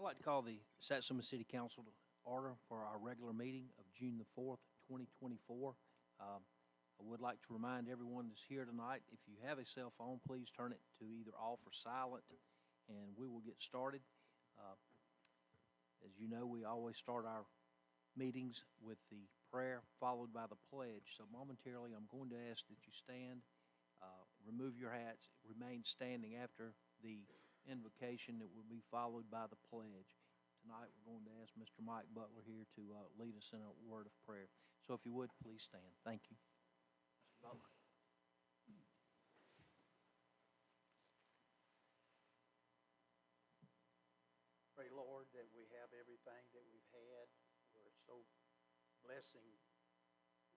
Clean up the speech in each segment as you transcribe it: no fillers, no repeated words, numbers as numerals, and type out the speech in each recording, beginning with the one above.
I'd like to call the Satsuma City Council to order for our regular meeting of June the 4th, 2024. I would like to remind everyone that's here tonight, if you have a cell phone, please turn it to either off or silent, and we will get started. As you know, we always start our meetings with the prayer followed by the pledge. So momentarily, I'm going to ask that you stand, remove your hats, remain standing after the invocation that will be followed by the pledge. Tonight, we're going to ask Mr. Mike Butler here to lead us in a word of prayer. So if you would, please stand. Thank you. Mr. Butler. Pray, Lord, that we have everything that we've had. We're so blessing,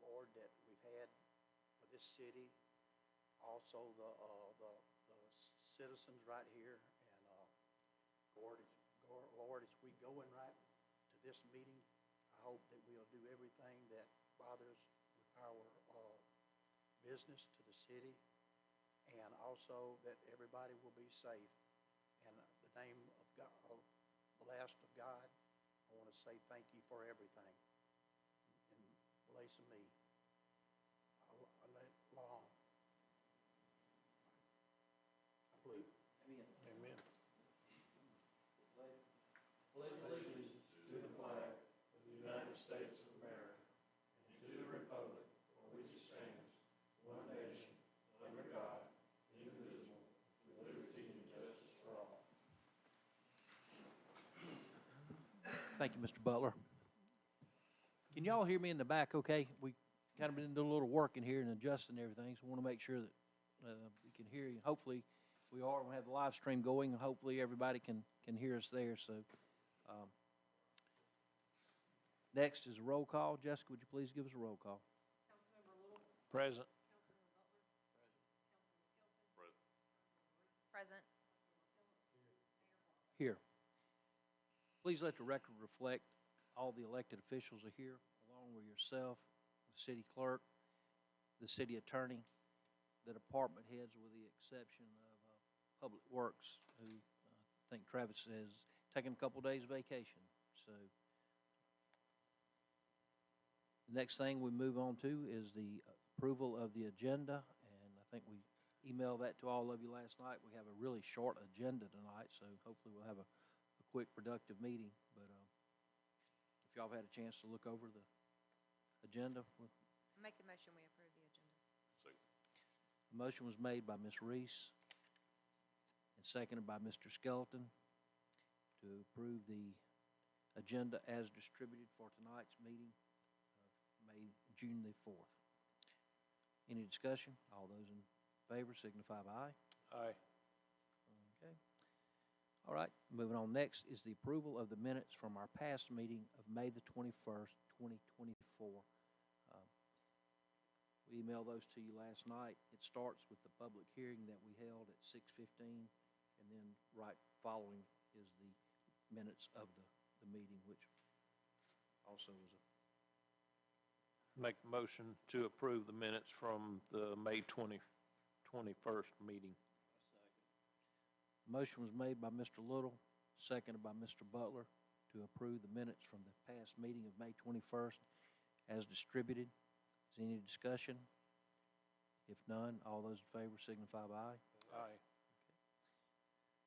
Lord, that we've had for this city. Also, the citizens right here. And Lord, as we go in right to this meeting, I hope that we'll do everything that bothers with our business to the city, and also that everybody will be safe. In the name of God, of the last of God, I want to say thank you for everything. In place of me, I let long. I believe. Amen. Amen. Pledge allegiance to the flag of the United States of America and to the republic for which it stands, one nation, under God, indivisible, with liberty and justice for all. Thank you, Mr. Butler. Can you all hear me in the back okay? We kind of been doing a little work in here and adjusting everything, so I want to make sure that we can hear you. Hopefully, we are. We have the live stream going, and hopefully everybody can hear us there. So, next is a roll call. Jessica, would you please give us a roll call? Councilmember Little. Present. Councilmember Butler. Present. Councilmember Skelton. Present. Present. Here. Please let the record reflect all the elected officials are here, along with yourself, the city clerk, the city attorney, the department heads, with the exception of Public Works, who I think Travis has taken a couple days vacation. So the next thing we move on to is the approval of the agenda, and I think we emailed that to all of you last night. We have a really short agenda tonight, so hopefully we'll have a quick, productive meeting. But if y'all have had a chance to look over the agenda. Make the motion we approve the agenda. Second. The motion was made by Ms. Reese and seconded by Mr. Skelton to approve the agenda as distributed for tonight's meeting of June the 4th. Any discussion? All those in favor signify by aye. Aye. Okay. All right, moving on. Next is the approval of the minutes from our past meeting of May the 21st, 2024. We emailed those to you last night. It starts with the public hearing that we held at 6:15, and then right following is the minutes of the meeting, which also was Make a motion to approve the minutes from the May 21st meeting. a motion was made by Mr. Little, seconded by Mr. Butler, to approve the minutes from the past meeting of May 21st as distributed. Is there any discussion? If none, all those in favor signify by aye. Aye.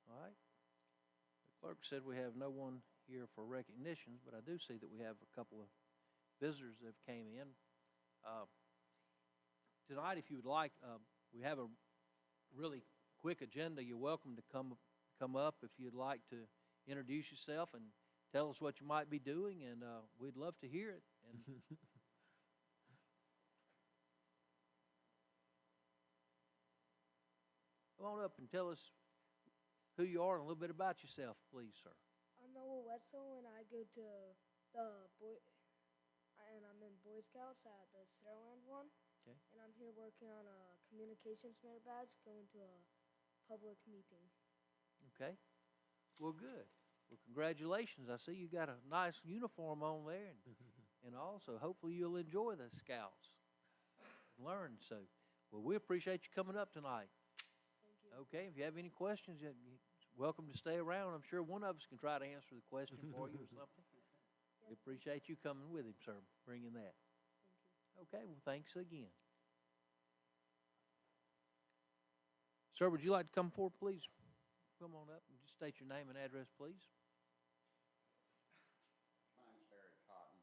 All right. The clerk said we have no one here for recognitions, but I do see that we have a couple of visitors that have came in. Tonight, if you would like, we have a really quick agenda. You're welcome to come up if you'd like to introduce yourself and tell us what you might be doing, and we'd love to hear it. And come on up and tell us who you are and a little bit about yourself, please, sir. I'm Noah Wetzel, and I go to I'm in Boy Scouts at the Sutherland one. Okay. And I'm here working on a communications merit badge, going to a public meeting. Okay. Well, good. Well, congratulations. I see you got a nice uniform on there, and also hopefully you'll enjoy the Scouts and learn. So, well, we appreciate you coming up tonight. Thank you. Okay. If you have any questions, you welcome to stay around. I'm sure one of us can try to answer the question for you or something. We Yes, sir. appreciate you coming with him, sir, bringing that. Thank you. Okay, well, thanks again. Sir, would you like to come forward, please? Come on up and just state your name and address, please. My name's Harry Cotton,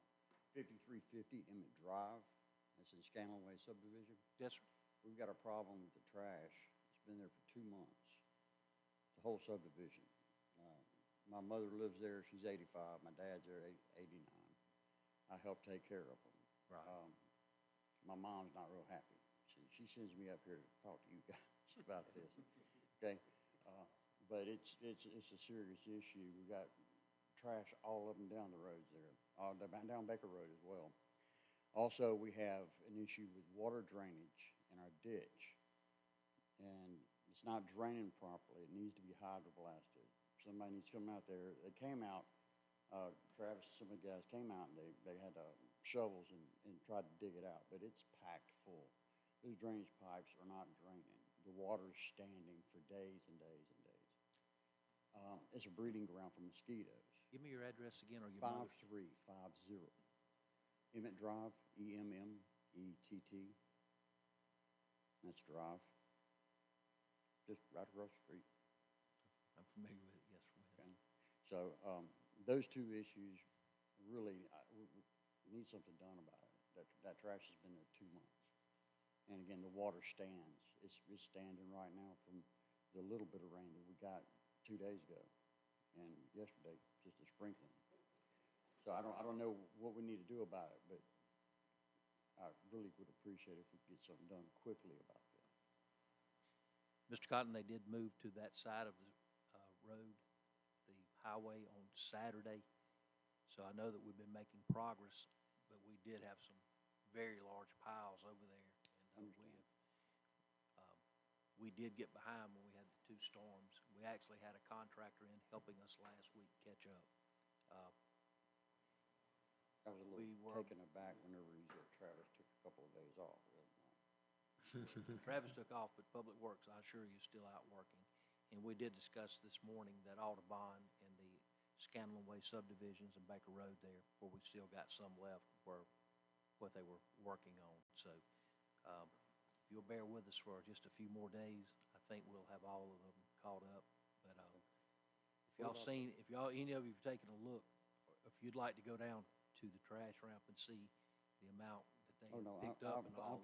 5350 Emmett Drive. That's in Scanlonway subdivision. Yes, sir. We've got a problem with the trash. It's been there for 2 months. The whole subdivision. My mother lives there. She's 85. My dad's there, 89. I help take care of them. Right. My mom's not real happy. She sends me up here to talk to you guys about this. Okay? But it's a serious issue. We got trash all up and down the roads there, down Baker Road as well. Also, we have an issue with water drainage in our ditch, and it's not draining properly. It needs to be hydroblasted. Somebody needs to come out there. They came out, Travis and some of the guys came out, and they had shovels and tried to dig it out, but it's packed full. Those drainage pipes are not draining. The water's standing for days and days and days. It's a breeding ground for mosquitoes. Give me your address again or your mother's. 5350 Emmett Drive, Emmett. That's Drive. Just right across the street. I'm familiar with it, yes. Okay. So those two issues really, we need something done about it. That trash has been there 2 months. And again, the water stands. It's standing right now from the little bit of rain that we got 2 days ago and yesterday, just a sprinkling. So I don't know what we need to do about it, but I really would appreciate if we could get something done quickly about this. Mr. Cotton, they did move to that side of the road, the highway on Saturday. So I know that we've been making progress, but we did have some very large piles over there. And we did get behind when we had the 2 storms. We actually had a contractor in helping us last week catch up. I was a little taken aback whenever he said Travis took a couple of days off. Travis took off, but Public Works, I assure you, is still out working. And we did discuss this morning that Audubon and the Scanlonway subdivisions and Baker Road there, where we still got some left, were what they were working on. So if you'll bear with us for just a few more days, I think we'll have all of them caught up. But if any of you have taken a look, if you'd like to go down to the trash ramp and see the amount that they picked up and all,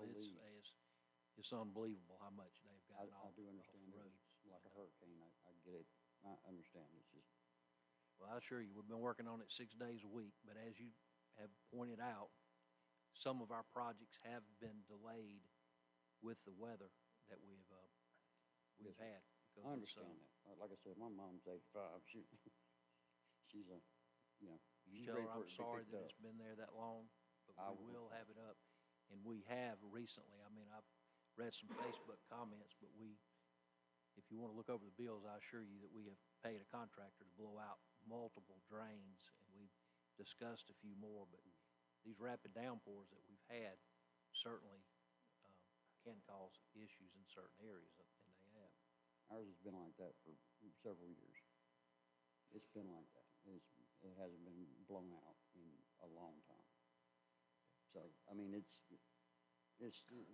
it's unbelievable how much they've gotten off. I do understand the it roads. was like a hurricane. I get it. I understand. It's just. Well, I assure you, we've been working on it 6 days a week, but as you have pointed out, some of our projects have been delayed with the weather that we've Yes, had. because I it's, understand that. Like I said, my mom's 85. She's You she's tell ready her for I'm it to be sorry picked that up. it's been there that long, but I we will. will have it up. And we have recently, I mean, I've read some Facebook comments, but if you want to look over the bills, I assure you that we have paid a contractor to blow out multiple drains, and we've discussed a few more, but these rapid downpours that we've had certainly can cause issues in certain areas, and they have. Ours has been like that for several years. It's been like that. It hasn't been blown out in a long time. So, I mean, it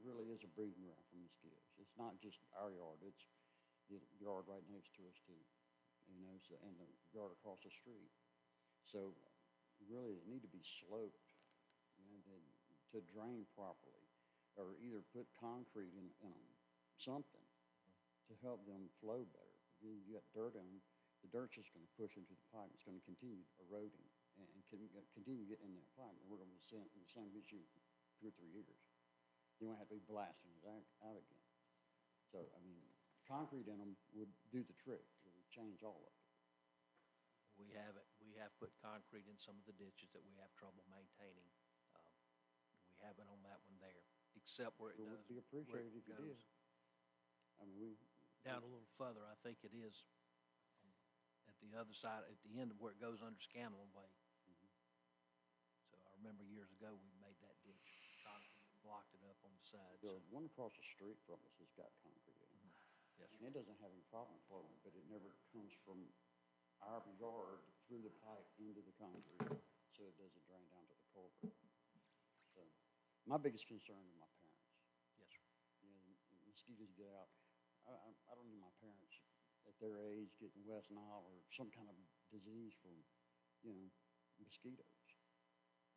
really is a breeding ground for mosquitoes. It's not just our yard, it's the yard right next to us too, so, and the yard across the street. So, really, it need to be sloped, to drain properly, or either put concrete in them, something to help them flow better. You got dirt in them, the dirt's just going to push into the pipe. It's going to continue eroding and continue getting in that pipe, and we're going to be in the same issue 2 or 3 years. You won't have to be blasting it out again. So, I mean, concrete in them would do the trick. It would change all of it. We have it. We have put concrete in some of the ditches that we have trouble maintaining. We have it on that one there, except where it It does. would be appreciated if you goes did. I mean, down a little further, I think it is at the other side, at the end of where it goes under Scanlonway. So I remember years ago, we made that ditch concrete, blocked it up on the side. the So one across the street from us has got concrete in it. Yes, And it doesn't have any problem flowing, but it never comes from our yard through the pipe into the concrete, so it doesn't drain down to the culvert. So, my biggest concern is my parents. yes, sir. You know, the mosquitoes get out. I don't need my parents at their age getting West Nile or some kind of disease from, you know, mosquitoes.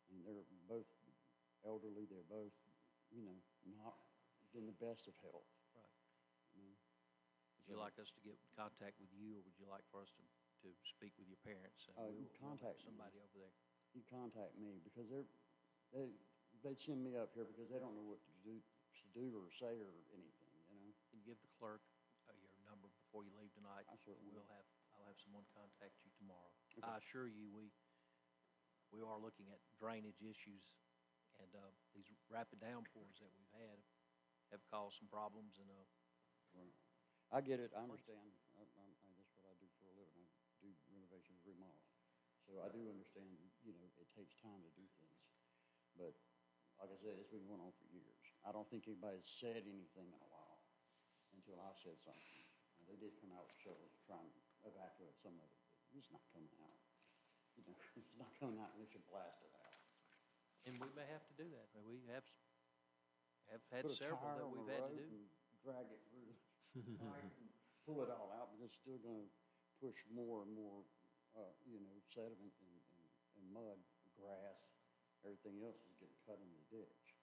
And they're both elderly, they're both, you know, not in the best of health. Right. You know? Would you like us to get in contact with you, or would you like for us to speak with your parents? And You we will contact me. somebody over there. You contact me, because they send me up here because they don't know what to do or say or anything, you know? Can you give the clerk your number before you leave tonight? I certainly will. I'll have someone contact you tomorrow. Okay. I assure you, we are looking at drainage issues, and these rapid downpours that we've had have caused some problems, and Right. I get it, I understand. That's what I do for a living. I do renovations, remodeling. So I do understand, you know, it takes time to do things. But like I said, it's been going on for years. I don't think anybody's said anything in a while until I said something. And they did come out with shovels to try and evacuate some of it, but it's not coming out. You know, it's not coming out unless you blast it out. we may have to do that. We have had Put a several tire that on we've the had to road do. and drag it through the pipe and pull it all out, but it's still gonna push more and more, you know, sediment and mud, grass, everything else is getting cut in the ditch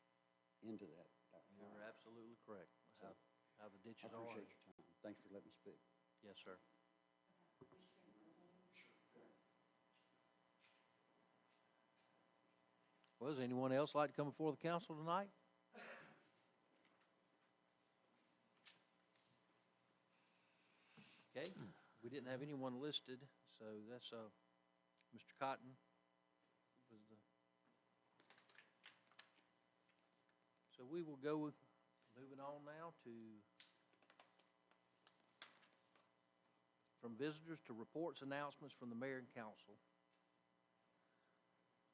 into that You're pile. absolutely correct. So, How the I ditches are. appreciate your time. Thanks for letting me speak. Yes, sir. Well, does anyone else like to come before the council tonight? Okay, we didn't have anyone listed, so that's Mr. Cotton was the. So we will go, moving on now to, from visitors to reports, announcements from the mayor and council.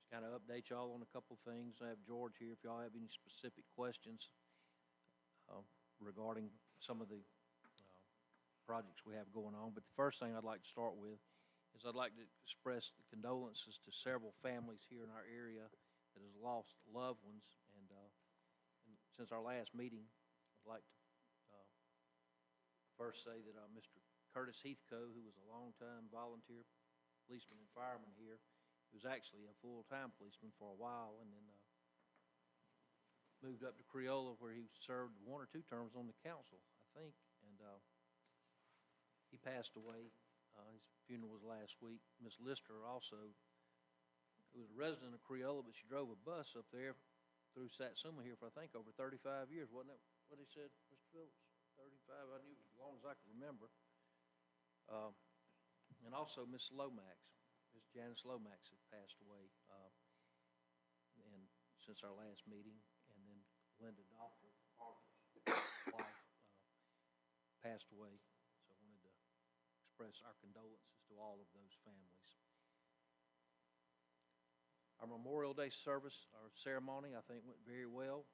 Just kind of update y'all on a couple of things. I have George here if y'all have any specific questions regarding some of the projects we have going on. But the first thing I'd like to start with is I'd like to express the condolences to several families here in our area that has lost loved ones. And since our last meeting, I'd like to first say that Mr. Curtis Heathco, who was a longtime volunteer policeman and fireman here, he was actually a full-time policeman for a while, and then moved up to Creola, where he served 1 or 2 terms on the council, I think, and he passed away. His funeral was last week. Miss Lister also, who was a resident of Creola, but she drove a bus up there through Satsuma here for, I think, over 35 years. Wasn't that what he said, Mr. Phillips? 35, I knew as long as I could remember. And also Miss Lomax, Miss Janice Lomax had passed away and since our last meeting. And then Linda Doppler, Arthur's wife, passed away. So I wanted to express our condolences to all of those families. Our Memorial Day service, our ceremony, I think went very well.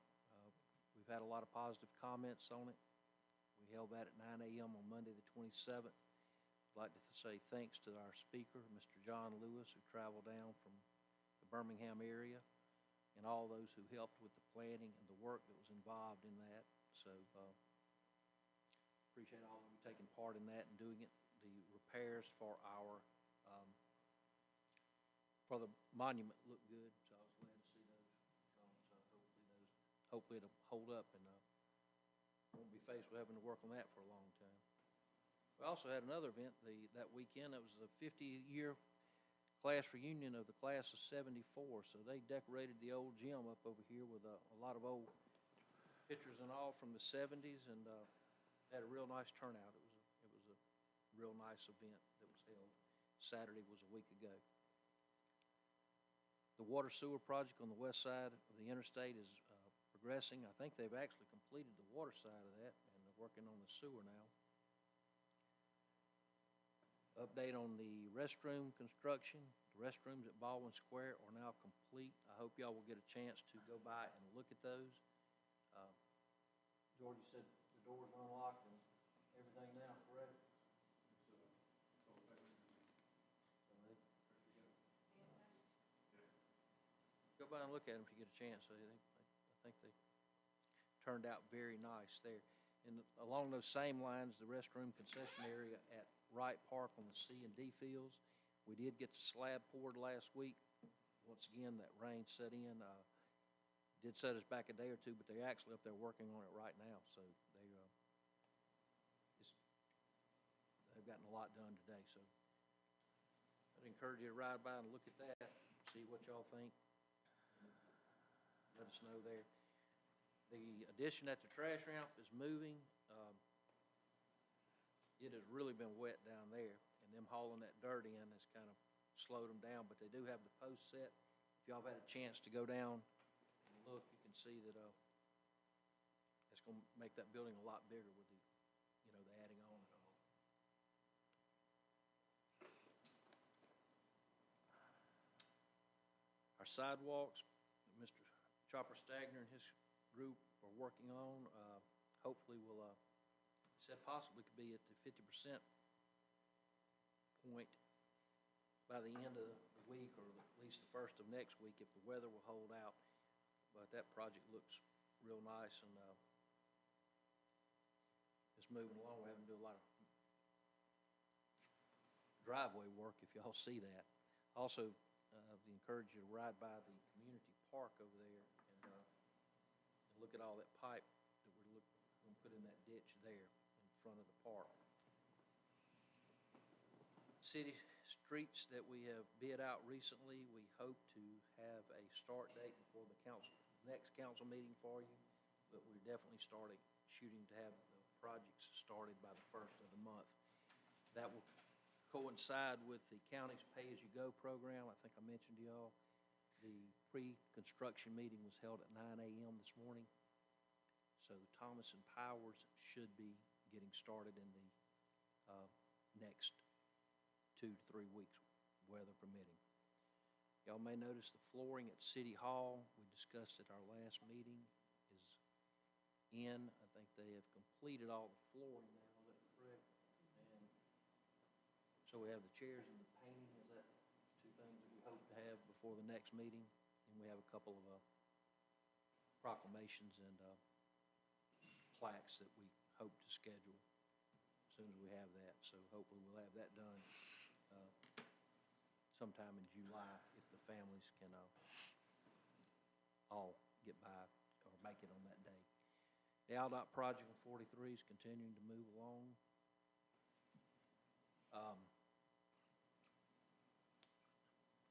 We've had a lot of positive comments on it. We held that at 9 a.m. on Monday the 27th. I'd like to say thanks to our speaker, Mr. John Lewis, who traveled down from the Birmingham area, and all those who helped with the planning and the work that was involved in that. So appreciate all of you taking part in that and doing it. The repairs for our for the monument look good, so I was glad to see those come. So hopefully it'll hold up and won't be faced with having to work on that for a long time. We also had another event that weekend. It was the 50-year class reunion of the class of '74. So they decorated the old gym up over here with a lot of old pictures and all from the '70s, and had a real nice turnout. It was a real nice event that was held. Saturday was a week ago. The water sewer project on the west side of the interstate is progressing. I think they've actually completed the water side of that, and they're working on the sewer now. Update on the restroom construction. The restrooms at Baldwin Square are now complete. I hope y'all will get a chance to go by and look at those. George, you said the doors unlocked and everything now, correct? Go by and look at them if you get a chance. I think they turned out very nice there. And along those same lines, the restroom concession area at Wright Park on the C and D fields, we did get the slab poured last week. Once again, that rain set in. Did set us back a day or two, but they're actually up there working on it right now. So they've gotten a lot done today. So I'd encourage you to ride by and look at that, see what y'all think. Let us know there. The addition at the trash ramp is moving. It has really been wet down there, and them hauling that dirt in has kind of slowed them down, but they do have the post set. If y'all have had a chance to go down and look, you can see that it's going to make that building a lot bigger with the adding on and all. Our sidewalks, Mr. Chopper Stagner and his group are working on, hopefully will, said possibly could be at the 50% point by the end of the week, or at least the first of next week if the weather will hold out. But that project looks real nice, and it's moving along. We're having to do a lot of driveway work, if y'all see that. Also, we encourage you to ride by the community park over there and look at all that pipe that we're going to put in that ditch there in front of the park. City streets that we have bid out recently, we hope to have a start date before the next council meeting for you, but we're definitely shooting to have the projects started by the first of the month. That will coincide with the county's pay-as-you-go program. I think I mentioned to y'all, the pre-construction meeting was held at 9 a.m. this morning. So Thomas and Powers should be getting started in the next 2 to 3 weeks, weather permitting. Y'all may notice the flooring at City Hall, we discussed at our last meeting, is in. I think they have completed all the flooring now, is that correct? And so we have the chairs and the painting. Is that two things that we hope to have before the next meeting? And we have a couple of proclamations and plaques that we hope to schedule as soon as we have that. So hopefully we'll have that done sometime in July if the families can all get by or make it on that day. The ALDOT project on 43 is continuing to move along.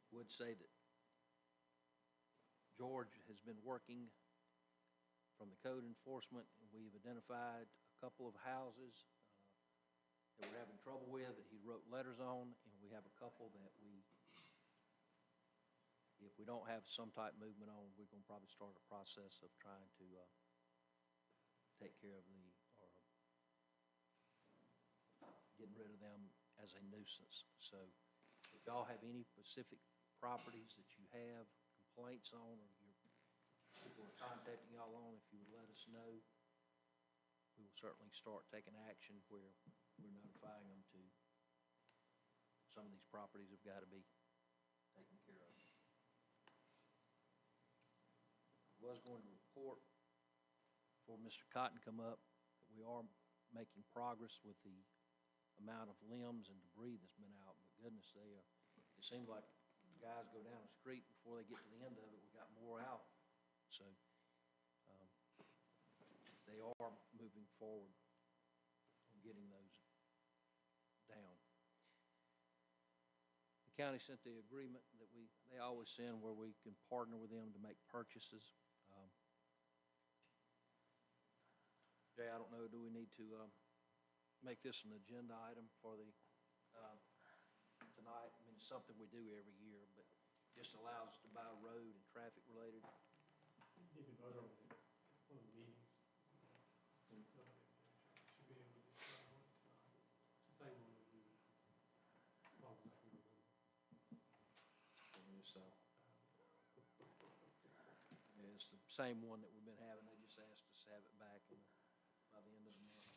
Would say that George has been working from the code enforcement, and we've identified a couple of houses that we're having trouble with that he wrote letters on, and we have a couple that if we don't have some type of movement on, we're going to probably start a process of trying to take care of getting rid of them as a nuisance. So if y'all have any specific properties that you have complaints on, or people are contacting y'all on, if you would let us know, we will certainly start taking action where we're notifying them to some of these properties have got to be taken care of. I was going to report before Mr. Cotton come up that we are making progress with the amount of limbs and debris that's been out. But goodness, it seems like guys go down the street before they get to the end of it, we got more out. So they are moving forward on getting those down. The county sent the agreement that they always send where we can partner with them to make purchases. Jay, I don't know, do we need to make this an agenda item for the tonight? I mean, it's something we do every year, but just allows us to buy road and traffic related. You can vote on it at one of the meetings. Should be able to decide on it tonight. It's the same one we do. As long as I can remember. So, yeah, it's the same one that we've been having. They just asked us to have it back by the end of the month.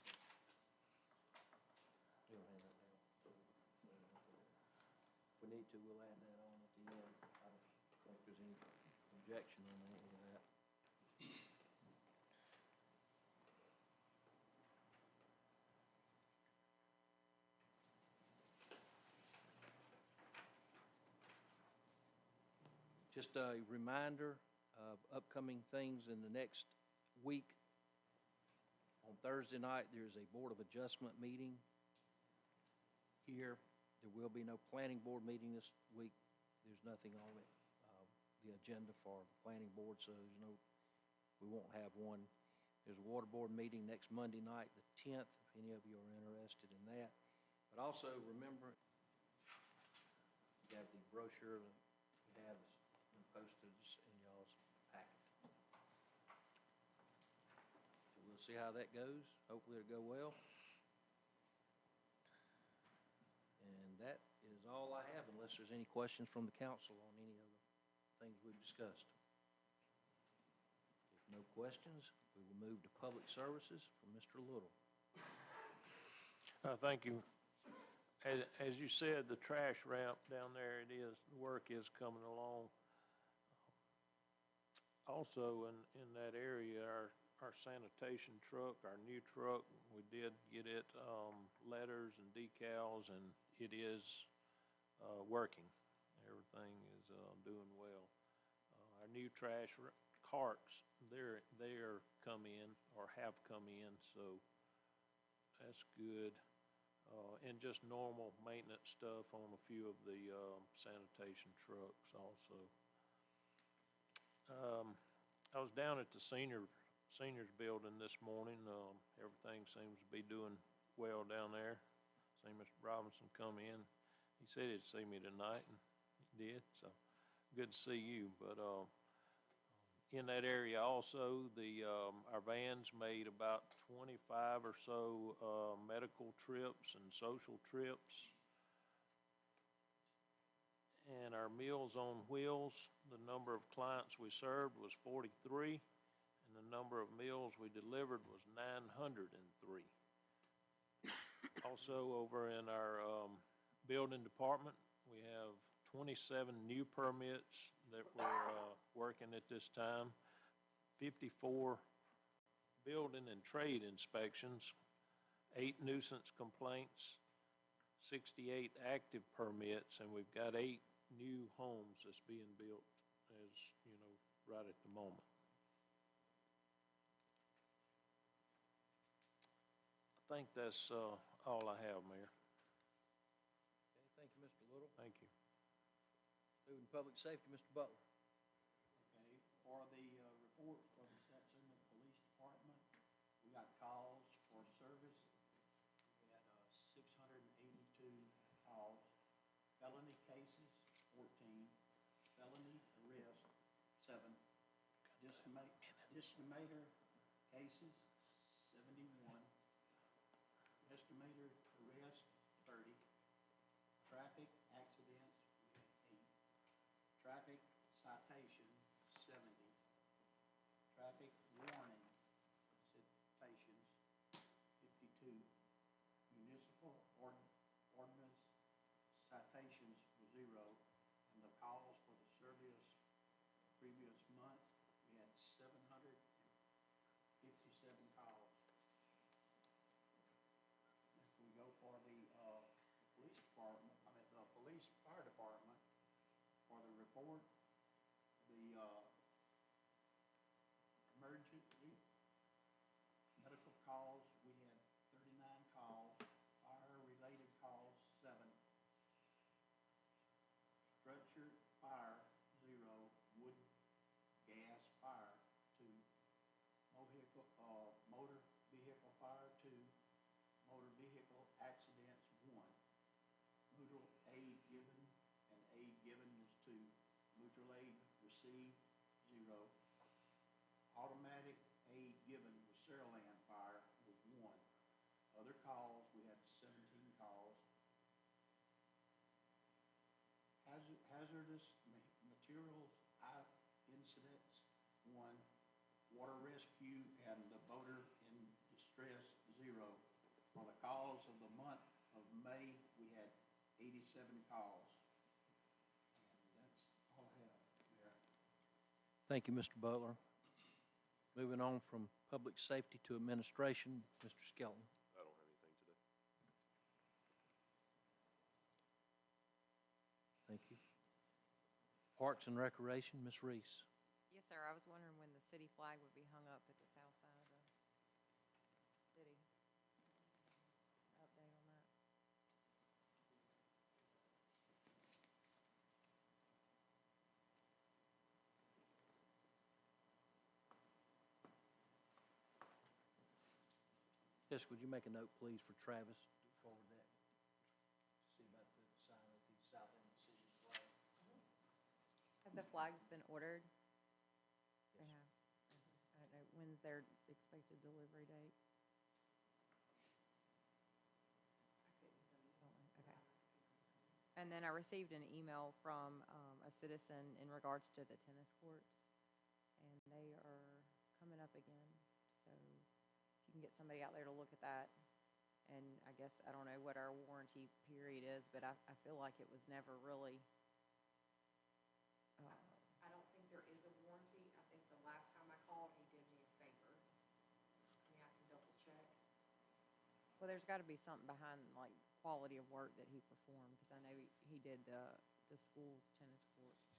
need to, we'll add that on at the end. I don't think there's any objection on any of that. Just a reminder of upcoming things in the next week. On Thursday night, there's a Board of Adjustment meeting here. There will be no planning board meeting this week. There's nothing on it, the agenda for the planning board, so we won't have one. There's a water board meeting next Monday night, the 10th, if any of you are interested in that. But also remember, you have the brochure that you have been posted in y'all's packet. So we'll see how that goes. Hopefully it'll go well. And that is all I have, unless there's any questions from the council on any of the things we've discussed. If no questions, we will move to public services from Mr. Little. Thank you. As you said, the trash ramp down there, the work is coming along. Also, in that area, our sanitation truck, our new truck, we did get it, letters and decals, and it is working. Everything is doing well. Our new trash carts, they are come in or have come in, so that's good. And just normal maintenance stuff on a few of the sanitation trucks also. I was down at the seniors building this morning. Everything seems to be doing well down there. Seen Mr. Robinson come in. He said he'd see me tonight, and he did, so good to see you. But in that area also, our vans made about 25 or so medical trips and social trips. And our Meals on Wheels, the number of clients we served was 43, and the number of meals we delivered was 903. Also, over in our building department, we have 27 new permits that we're working at this time, 54 building and trade inspections, 8 nuisance complaints, 68 active permits, and we've got 8 new homes that's being built, as you know, right at the moment. I think that's all I have, Mayor. Okay, thank you, Mr. Little. Thank you. Moving to public safety, Mr. Butler. Okay, for the report for the Satsuma Police Department, we got calls for service. We had 682 calls, felony cases, 14, felony arrest, 7, misdemeanor cases, 71, misdemeanor arrest, 30, traffic accidents, we had 8, traffic citation, 70, traffic warning citations, 52, municipal ordinance citations were 0, and the calls for the previous month, we had 757 calls. If we go for the police department, the police fire department, for the report, the emergency medical calls, we had 39 calls, fire-related calls, 7, structure fire, 0, wood gas fire, 2, motor vehicle fire, 2, motor vehicle accidents, 1, mutual aid given, and aid given was 2, mutual aid received, 0, automatic aid given was Saraland fire was 1, other calls, we had 17 calls, hazardous materials incidents, 1, water rescue and the boater in distress, 0. For the calls of the month of May, we had 87 calls. Thank you, Mr. Butler. Moving on from public safety to administration, Mr. Skelton. I don't have anything today. Thank you. Parks and Recreation, Ms. Reese. Yes, sir. I was wondering when the city flag would be hung up at the south side of the city. Update on that. Jessica, would you make a note, please, for Travis to forward that? See about the sign at the south end of the city flag. Have the flags been ordered? They Yes. have. I don't know, when's their expected delivery date? Okay. And then I received an email from a citizen in regards to the tennis courts, and they are coming up again. So if you can get somebody out there to look at that, and I guess, I don't know what our warranty period is, but I feel like it was never really, I don't think there is a warranty. I think the last time I called, he did me a favor. You have to double check. well, there's got to be something behind, like, quality of work that he performed, because I know he did the school's tennis courts.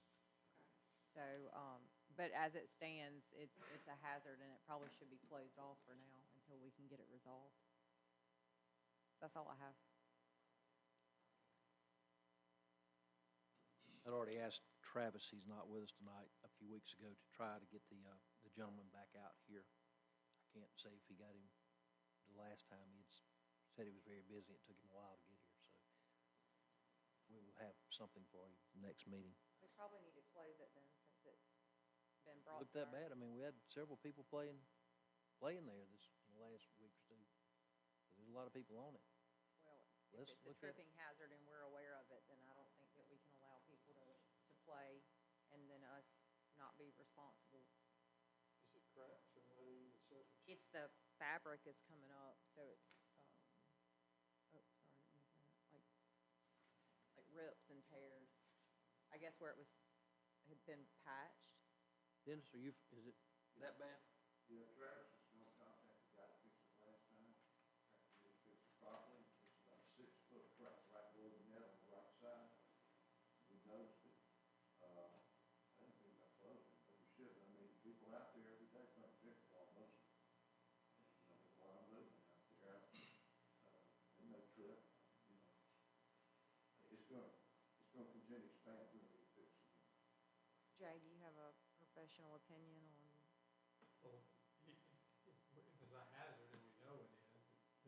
So, but as it stands, it's a hazard, and it probably should be closed off for now until we can get it resolved. That's all I have. I'd already asked Travis, he's not with us tonight, a few weeks ago to try to get the gentleman back out here. I can't say if he got him the last time. He had said he was very busy. It took him a while to get here, so we will have something for you next meeting. We probably need to close it then, since it's been brought Looked to that our- bad? I mean, we had several people playing there this, in the last week or two. There's a lot of people on it. Well, Let's if it's a look at- tripping hazard and we're aware of it, then I don't think that we can allow people to play and then us not be responsible. Is it cracks or uneven surface? It's the fabric is coming up, so it's, oh, sorry, I didn't mean that, like rips and tears. I guess where it was, had been patched. Dennis, is it that bad? Yeah, Travis is no contact, the guy that fixed it last time, after he fixed it properly, it's about a 6-foot crack right below the net on the right side. We noticed it. I didn't think about closing it, but we should. I mean, people out there every day playing pickleball, most, you know, there's a lot of movement out there. They may trip, you know. It's gonna continue to expand, we're gonna be fixing it. Jay, do you have a professional opinion on? Well, if it's a hazard and we know it is,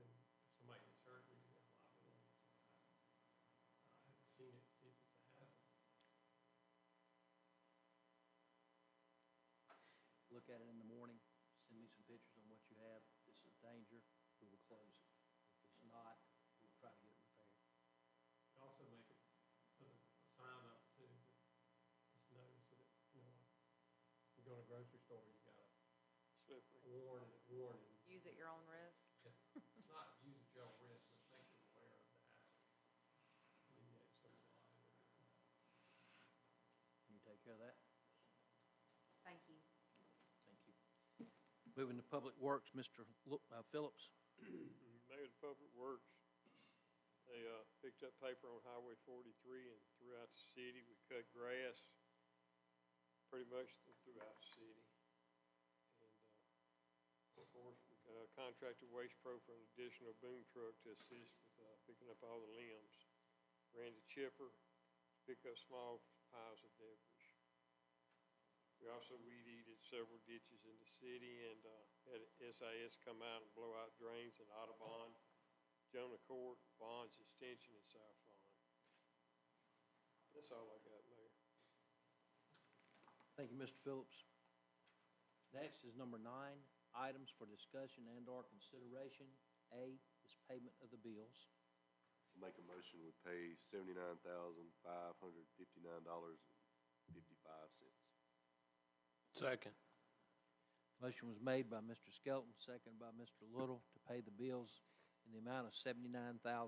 then if somebody gets hurt, we can have liability. I haven't seen it, see if it's a hazard. Look at it in the morning, send me some pictures on what you have. If it's a danger, we will close it. If it's not, we'll try to get it repaired. Also make it, put a sign up too, that just notice that, you know, you go to a grocery store, you gotta Slippery. warn. Use at your own risk? Not use at your own risk, but make them aware of that. Alleviate some of the liability. Can you take care of that? Thank you. Thank you. Moving to Public Works, Mr. Phillips. Mayor of Public Works, they picked up paper on Highway 43 and throughout the city. We cut grass pretty much throughout the city. And, of course, we contracted Waste Pro for an additional boom truck to assist with picking up all the limbs. Ran the chipper to pick up small piles of debris. We also weed eated several ditches in the city and had SIS come out and blow out drains in Audubon, Jonah Court, Bonds Extension, and South Lawn. That's all I got, Mayor. Thank you, Mr. Phillips. Next is number 9, items for discussion and/or consideration. A is payment of the bills. I'll make a motion, we pay $79,559.55. Second. Motion was made by Mr. Skelton, seconded by Mr. Little, to pay the bills in the amount of $79,559.55.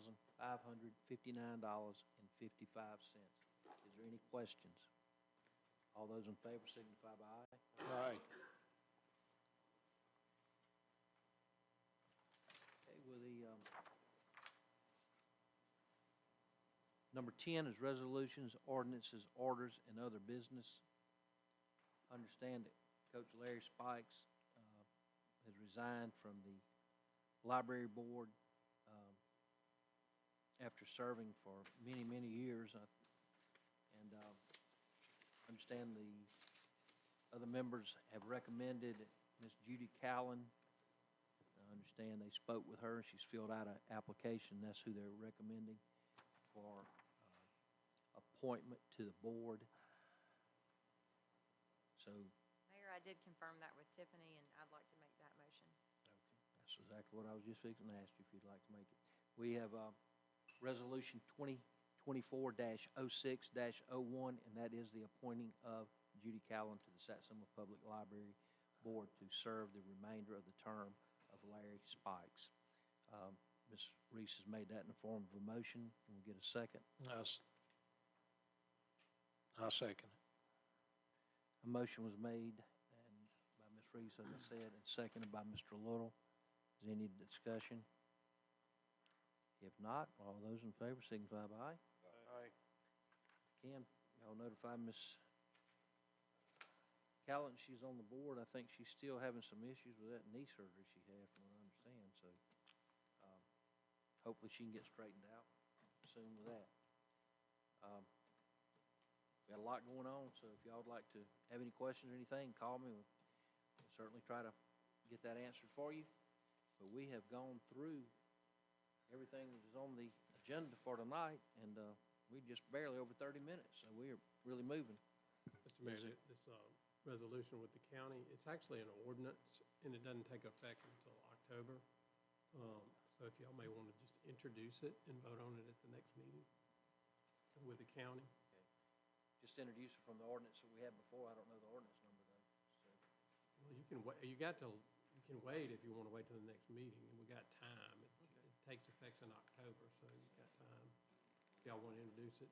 Is there any questions? All those in favor signify by aye. Aye. Okay, with number 10 is resolutions, ordinances, orders, and other business. Understand that Coach Larry Spikes has resigned from the library board after serving for many, many years. And understand the other members have recommended Ms. Judy Callan. I understand they spoke with her, and she's filled out an application. That's who they're recommending for appointment to the board. So, Mayor, I did confirm that with Tiffany, and I'd like to make that motion. okay, that's exactly what I was just fixing to ask you, if you'd like to make it. We have Resolution 2024-06-01, and that is the appointing of Judy Callan to the Satsuma Public Library Board to serve the remainder of the term of Larry Spikes. Ms. Reese has made that in the form of a motion. Can we get a second? I'll second it. A motion was made by Ms. Reese, as I said, and seconded by Mr. Little. Is there any discussion? If not, all those in favor signify by aye. Aye. Ken, y'all notify Ms. Callan, she's on the board. I think she's still having some issues with that knee surgery she had, from what I understand, so hopefully she can get straightened out soon with that. We got a lot going on, so if y'all would like to have any questions or anything, call me. We'll certainly try to get that answered for you. But we have gone through everything that is on the agenda for tonight, and we just barely over 30 minutes, so we are really moving. Mr. Mayor, this resolution with the county, it's actually an ordinance, and it doesn't take effect until October. So if y'all may want to just introduce it and vote on it at the next meeting with the county. Just introduce it from the ordinance that we had before. I don't know the ordinance number, though. So, Well, you can wait, you can wait if you want to wait till the next meeting, and we got time. It takes effect in October, so you've got time. If y'all want to introduce it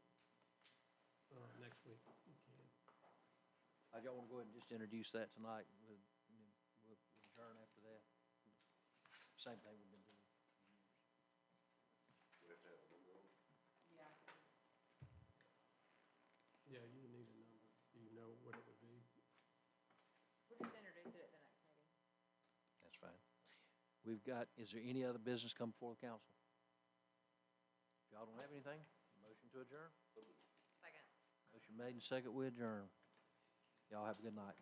next week, you can. y'all want to go ahead and just introduce that tonight? We'll adjourn after that. Same thing we've been doing. We have to have a number on it. Yeah. Yeah, you need a number. Do you know what it would be? We'll just introduce it at the next meeting. That's fine. We've got, is there any other business come before the council? If y'all don't have anything, motion to adjourn? Second. Motion made and second, we adjourn. Y'all have a good night.